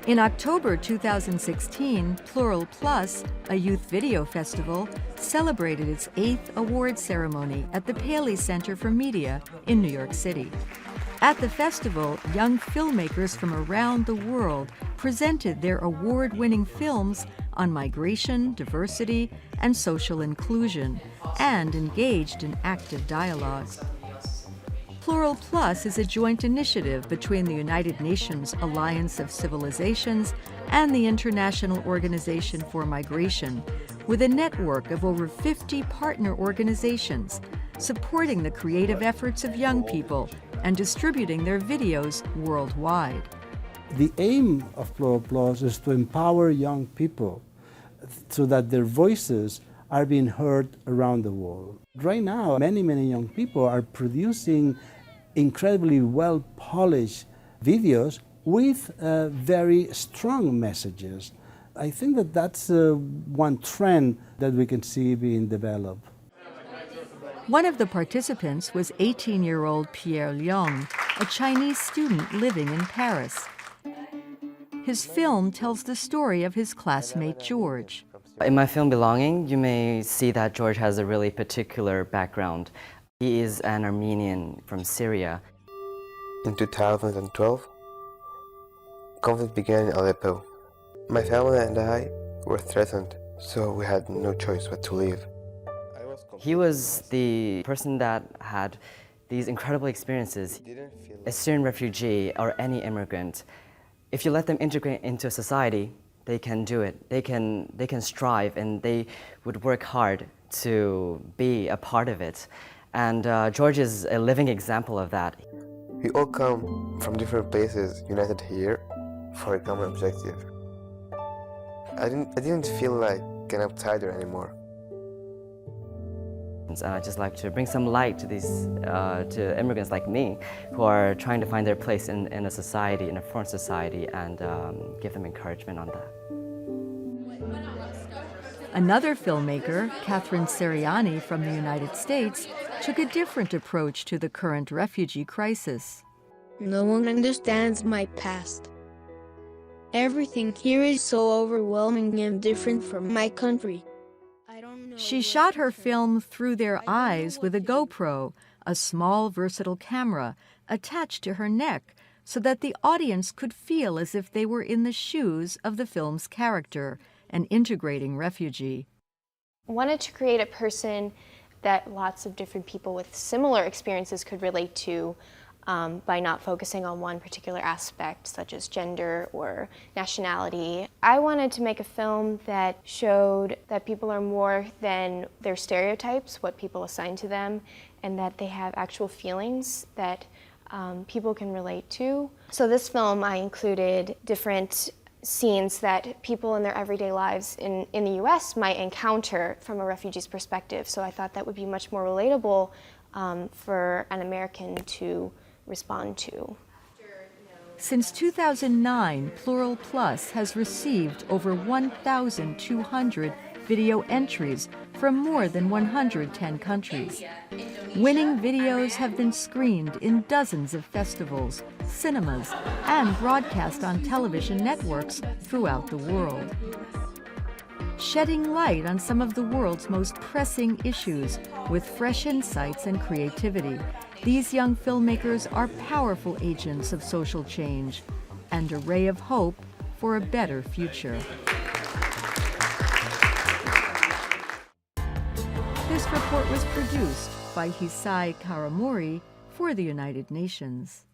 In October 2016, Plural Plus, a youth video festival, celebrated its 8th award ceremony at the Paley Center for Media in New York City. At the festival, young filmmakers from around the world presented their award-winning films on migration, diversity, and social inclusion, and engaged in active dialogue. Plural Plus is a joint initiative between the United Nations Alliance of Civilizations and the International Organization for Migration, with a network of over 50 partner organizations, supporting the creative efforts of young people and distributing their videos worldwide. The aim of Plural Plus is to empower young people so that their voices are being heard around the world. Right now, many young people are producing incredibly well-polished videos with very strong messages. I think that that's one trend that we can see being developed. One of the participants was 18-year-old Pierre Leong, a Chinese student living in Paris. His film tells the story of his classmate George. In my film Belonging, you may see that George has a really particular background. He is an Armenian from Syria. In 2012, conflict began in Aleppo. My family and I were threatened, so we had no choice but to leave. He was the person that had these incredible experiences. A Syrian refugee or any immigrant, if you let them integrate into society, they can do it. They can strive, and they would work hard to be a part of it. And George is a living example of that. We all come from different places, united here for a common objective. I didn't feel like an outsider anymore. And I'd just like to bring some light to these to immigrants like me who are trying to find their place in a society, in a foreign society, and give them encouragement on that. Another filmmaker, Catherine Seriani from the United States, took a different approach to the current refugee crisis. No one understands my past. Everything here is so overwhelming and different from my country. She shot her film through their eyes with a GoPro, a small versatile camera, attached to her neck so that the audience could feel as if they were in the shoes of the film's character, an integrating refugee. I wanted to create a person that lots of different people with similar experiences could relate to by not focusing on one particular aspect, such as gender or nationality. I wanted to make a film that showed that people are more than their stereotypes, what people assign to them, and that they have actual feelings that people can relate to. So this film, I included different scenes that people in their everyday lives in the US might encounter from a refugee's perspective. So I thought that would be much more relatable for an American to respond to. Since 2009, Plural Plus has received over 1,200 video entries from more than 110 countries. Winning videos have been screened in dozens of festivals, cinemas, and broadcast on television networks throughout the world. Shedding light on some of the world's most pressing issues with fresh insights and creativity, these young filmmakers are powerful agents of social change and a ray of hope for a better future. This report was produced by Hisai Karamori for the United Nations.